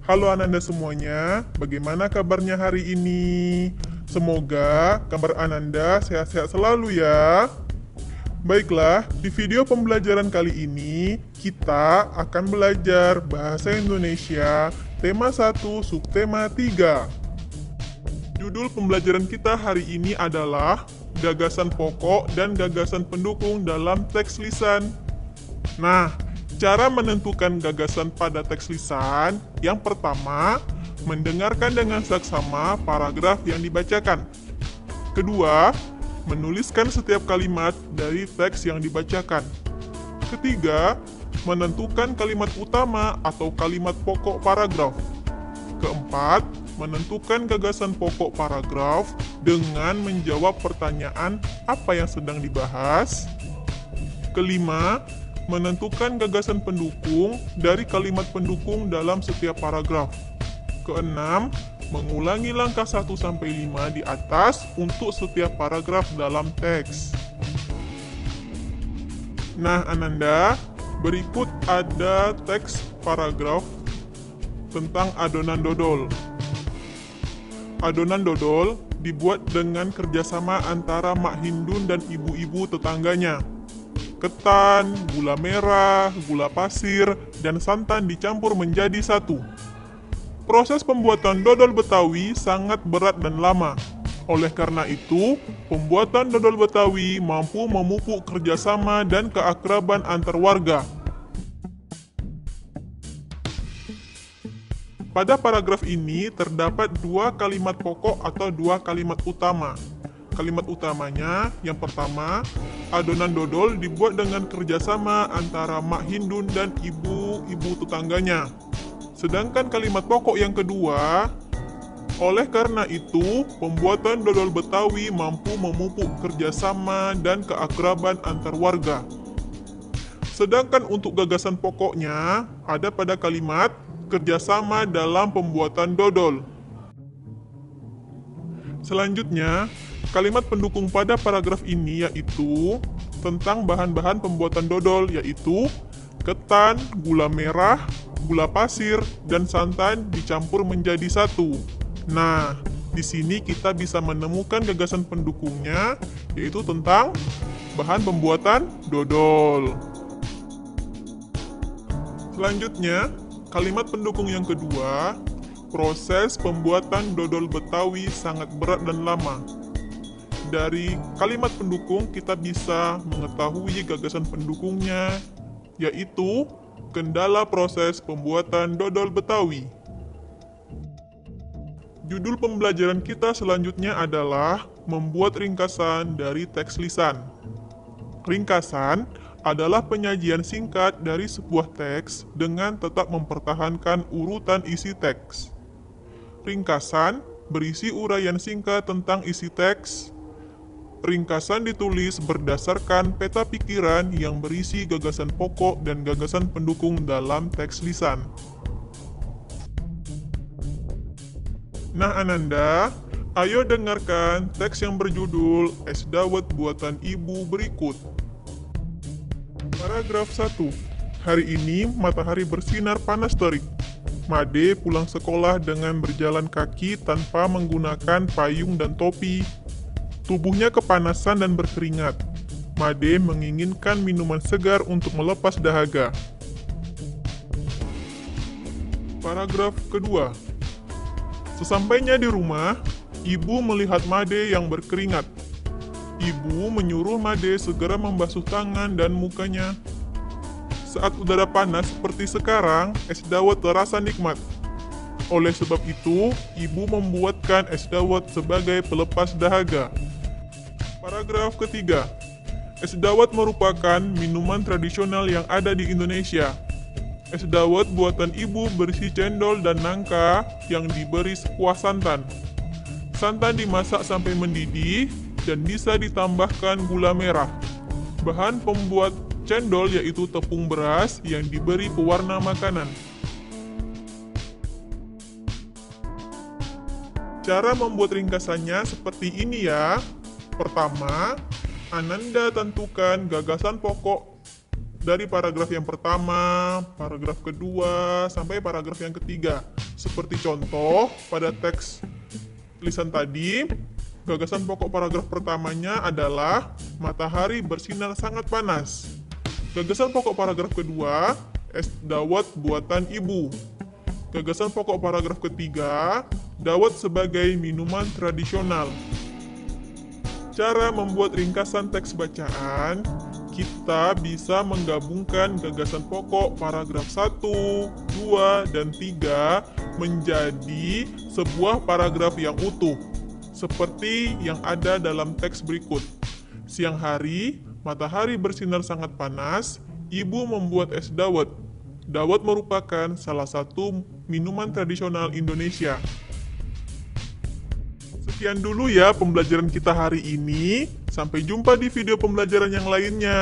Halo Ananda semuanya, bagaimana kabarnya hari ini? Semoga kabar Ananda sehat-sehat selalu ya. Baiklah, di video pembelajaran kali ini kita akan belajar bahasa Indonesia tema 1 subtema 3. Judul pembelajaran kita hari ini adalah gagasan pokok dan gagasan pendukung dalam teks lisan. Nah, cara menentukan gagasan pada teks lisan, yang pertama, mendengarkan dengan saksama paragraf yang dibacakan. Kedua, menuliskan setiap kalimat dari teks yang dibacakan. Ketiga, menentukan kalimat utama atau kalimat pokok paragraf. Keempat, menentukan gagasan pokok paragraf dengan menjawab pertanyaan apa yang sedang dibahas. Kelima, menentukan gagasan pendukung dari kalimat pendukung dalam setiap paragraf. Keenam, mengulangi langkah 1-5 di atas untuk setiap paragraf dalam teks. Nah, Ananda, berikut ada teks paragraf tentang adonan dodol. Adonan dodol dibuat dengan kerjasama antara Mak Hindun dan ibu-ibu tetangganya. Ketan, gula merah, gula pasir, dan santan dicampur menjadi satu. Proses pembuatan dodol Betawi sangat berat dan lama. Oleh karena itu, pembuatan dodol Betawi mampu memupuk kerjasama dan keakraban antar warga. Pada paragraf ini terdapat dua kalimat pokok atau dua kalimat utama. Kalimat utamanya, yang pertama, adonan dodol dibuat dengan kerjasama antara Mak Hindun dan ibu-ibu tetangganya. Sedangkan kalimat pokok yang kedua, oleh karena itu, pembuatan dodol Betawi mampu memupuk kerjasama dan keakraban antar warga. Sedangkan untuk gagasan pokoknya, ada pada kalimat kerjasama dalam pembuatan dodol. Selanjutnya, kalimat pendukung pada paragraf ini yaitu tentang bahan-bahan pembuatan dodol yaitu ketan, gula merah, gula pasir, dan santan dicampur menjadi satu. Nah, di sini kita bisa menemukan gagasan pendukungnya yaitu tentang bahan pembuatan dodol. Selanjutnya, kalimat pendukung yang kedua, proses pembuatan dodol Betawi sangat berat dan lama. Dari kalimat pendukung kita bisa mengetahui gagasan pendukungnya, yaitu kendala proses pembuatan dodol Betawi. Judul pembelajaran kita selanjutnya adalah membuat ringkasan dari teks lisan. Ringkasan adalah penyajian singkat dari sebuah teks dengan tetap mempertahankan urutan isi teks. Ringkasan berisi uraian singkat tentang isi teks. Ringkasan ditulis berdasarkan peta pikiran yang berisi gagasan pokok dan gagasan pendukung dalam teks lisan. Nah, Ananda, ayo dengarkan teks yang berjudul Es Dawet Buatan Ibu berikut. Paragraf 1. Hari ini matahari bersinar panas terik. Made pulang sekolah dengan berjalan kaki tanpa menggunakan payung dan topi. Tubuhnya kepanasan dan berkeringat. Made menginginkan minuman segar untuk melepas dahaga. Paragraf kedua. Sesampainya di rumah, ibu melihat Made yang berkeringat. Ibu menyuruh Made segera membasuh tangan dan mukanya. Saat udara panas seperti sekarang, es dawet terasa nikmat. Oleh sebab itu, ibu membuatkan es dawet sebagai pelepas dahaga. Paragraf ketiga. Es dawet merupakan minuman tradisional yang ada di Indonesia. Es dawet buatan ibu berisi cendol dan nangka yang diberi sekuah santan. Santan dimasak sampai mendidih dan bisa ditambahkan gula merah. Bahan pembuat cendol yaitu tepung beras yang diberi pewarna makanan. Cara membuat ringkasannya seperti ini ya. Pertama, Ananda tentukan gagasan pokok dari paragraf yang pertama, paragraf kedua, sampai paragraf yang ketiga. Seperti contoh, pada teks tulisan tadi, gagasan pokok paragraf pertamanya adalah matahari bersinar sangat panas. Gagasan pokok paragraf kedua, es dawet buatan ibu. Gagasan pokok paragraf ketiga, dawet sebagai minuman tradisional. Cara membuat ringkasan teks bacaan, kita bisa menggabungkan gagasan pokok paragraf 1, 2, dan 3 menjadi sebuah paragraf yang utuh, seperti yang ada dalam teks berikut. Siang hari, matahari bersinar sangat panas, ibu membuat es dawet. Dawet merupakan salah satu minuman tradisional Indonesia. Sekian dulu ya pembelajaran kita hari ini. Sampai jumpa di video pembelajaran yang lainnya.